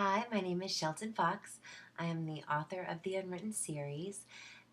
Hi, my name is Shelton Fox. I am the author of the Unwritten series,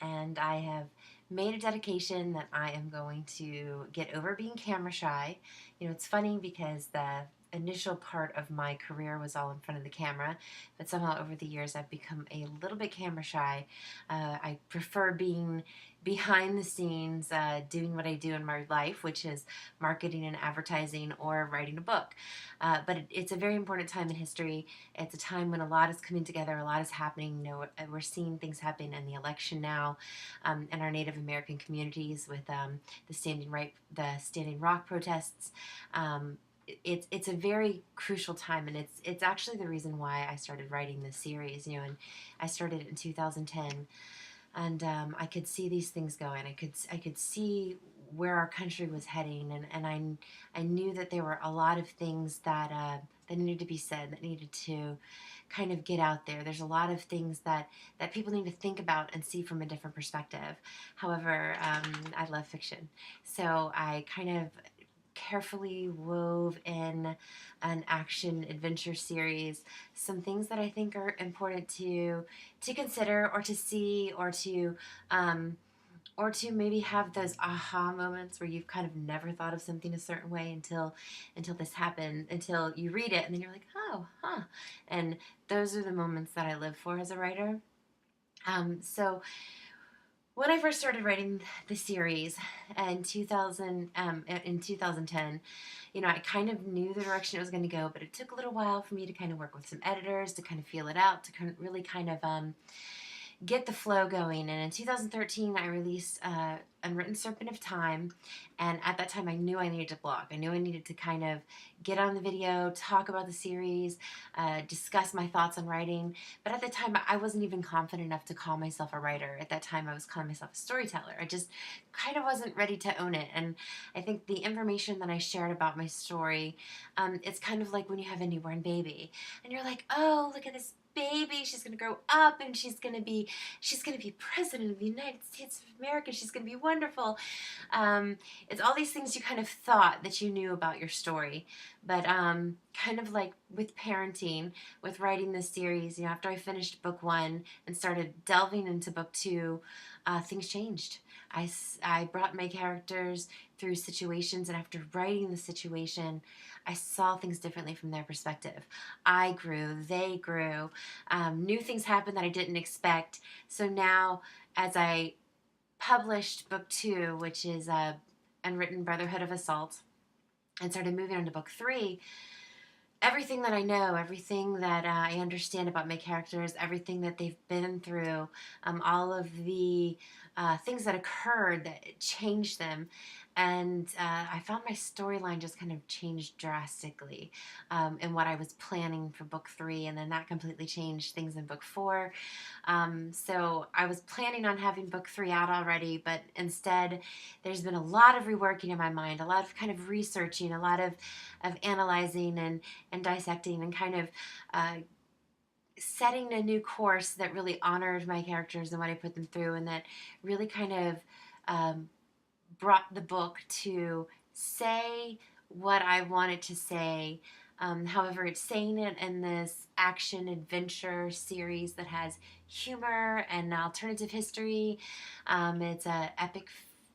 and I have made a dedication that I am going to get over being camera shy. It's funny because the initial part of my career was all in front of the camera, but somehow over the years I've become a little bit camera shy. I prefer being behind the scenes, doing what I do in my life, which is marketing and advertising or writing a book. But it's a very important time in history. It's a time when a lot is coming together, a lot is happening. We're seeing things happen in the election now, in our Native American communities with the Standing Rock protests. It's a very crucial time, and it's actually the reason why I started writing this series. And I started it in 2010, and I could see these things going. I could see where our country was heading, and I knew that there were a lot of things that needed to be said, that needed to kind of get out there. There's a lot of things that people need to think about and see from a different perspective. However, I love fiction, so I kind of carefully wove in an action adventure series, some things that I think are important to consider or to see um, or to maybe have those aha moments where you've kind of never thought of something a certain way until this happened, until you read it and then you're like, oh, huh. And those are the moments that I live for as a writer. So when I first started writing the series in 2010, I kind of knew the direction it was going to go, but it took a little while for me to kind of work with some editors to kind of feel it out, to really kind of get the flow going. And in 2013, I released Unwritten Serpent of Time. And at that time, I knew I needed to blog. I knew I needed to kind of get on the video, talk about the series, discuss my thoughts on writing. But at the time, I wasn't even confident enough to call myself a writer. At that time, I was calling myself a storyteller. I just kind of wasn't ready to own it. And I think the information that I shared about my story, it's kind of like when you have a newborn baby and you're like, oh, look at this baby, she's going to grow up and she's going to be president of the United States of America, she's going to be wonderful. It's all these things you kind of thought that you knew about your story, but kind of like with parenting, with writing this series, after I finished book one and started delving into book two, things changed. I brought my characters through situations, and after writing the situation, I saw things differently from their perspective. I grew, they grew, new things happened that I didn't expect. So now, as I published book two, which is Unwritten Brotherhood of Assault, and started moving on to book three, everything that I know, everything that I understand about my characters, everything that they've been through, all of the things that occurred that changed them. And I found my storyline just kind of changed drastically in what I was planning for book three. And then that completely changed things in book four. So I was planning on having book three out already, but instead there's been a lot of reworking in my mind, a lot of kind of researching, a lot of analyzing and dissecting and kind of setting a new course that really honored my characters and what I put them through, and that really kind of um, brought the book to say what I wanted to say. However, it's saying it in this action adventure series that has humor and alternative history. It's an epic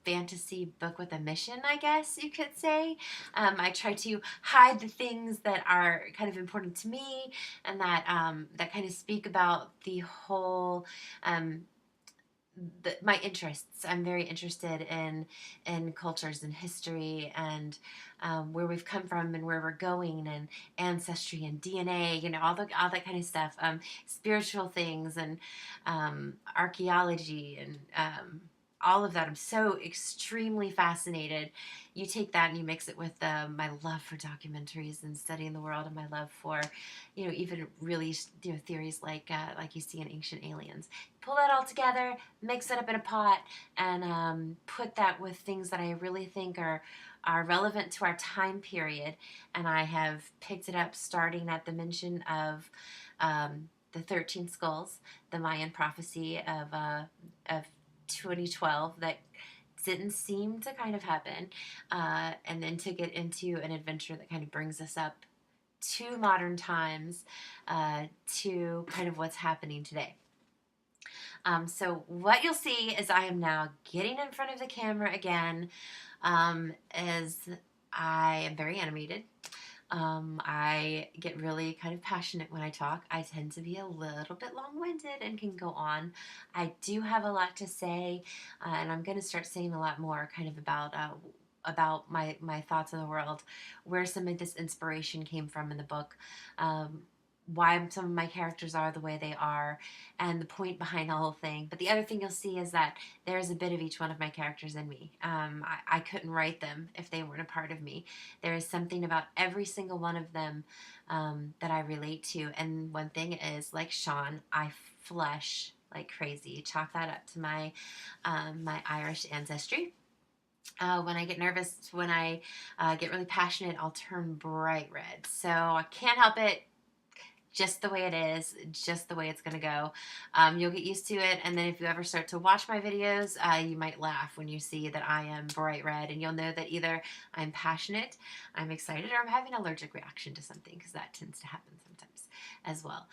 fantasy book with a mission, I guess you could say. I try to hide the things that are kind of important to me, and that kind of speak about the whole my interests. I'm very interested in cultures and history, and where we've come from and where we're going, and ancestry and DNA, all that kind of stuff. Spiritual things and archaeology and all of that. I'm so extremely fascinated. You take that and you mix it with my love for documentaries and studying the world, and my love for, even really, theories like you see in Ancient Aliens. Pull that all together, mix it up in a pot, and put that with things that I really think are relevant to our time period. And I have picked it up starting at the mention of the 13 Skulls, the Mayan prophecy of 2012 that didn't seem to kind of happen, and then to get into an adventure that kind of brings us up to modern times, to kind of what's happening today. So what you'll see is I am now getting in front of the camera again, as I am very animated. I get really kind of passionate when I talk. I tend to be a little bit long-winded and can go on. I do have a lot to say, and I'm going to start saying a lot more kind of about my thoughts on the world, where some of this inspiration came from in the book, why some of my characters are the way they are, and the point behind the whole thing. But the other thing you'll see is that there's a bit of each one of my characters in me. I couldn't write them if they weren't a part of me. There is something about every single one of them that I relate to. And one thing is, like Sean, I flush like crazy. Chalk that up to my my Irish ancestry. When I get nervous, when I get really passionate, I'll turn bright red. So I can't help it, just the way it is, just the way it's going to go. You'll get used to it, and then if you ever start to watch my videos, you might laugh when you see that I am bright red, and you'll know that either I'm passionate, I'm excited, or I'm having an allergic reaction to something, because that tends to happen sometimes as well.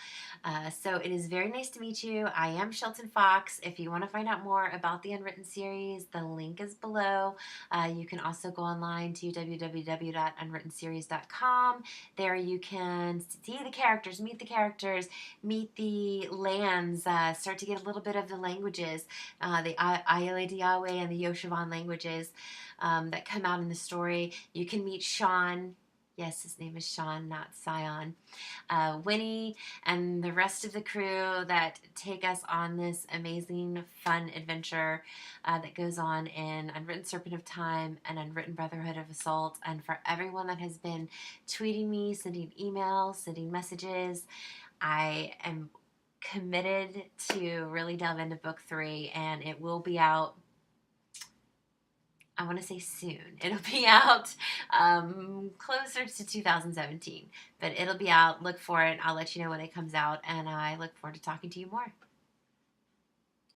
So it is very nice to meet you. I am Shelton Fox. If you want to find out more about the Unwritten series, the link is below. You can also go online to www.unwrittenseries.com. There you can see the characters, meet the lands, start to get a little bit of the languages, the Ayala and the Yoshivan languages that come out in the story. You can meet Sean. Yes, his name is Sean, not Sion. Winnie, and the rest of the crew that take us on this amazing, fun adventure that goes on in Unwritten Serpent of Time and Unwritten Brotherhood of Assault. And for everyone that has been tweeting me, sending emails, sending messages, I am committed to really delve into book 3, and it will be out, I want to say soon. It'll be out closer to 2017, but it'll be out. Look for it. I'll let you know when it comes out, and I look forward to talking to you more.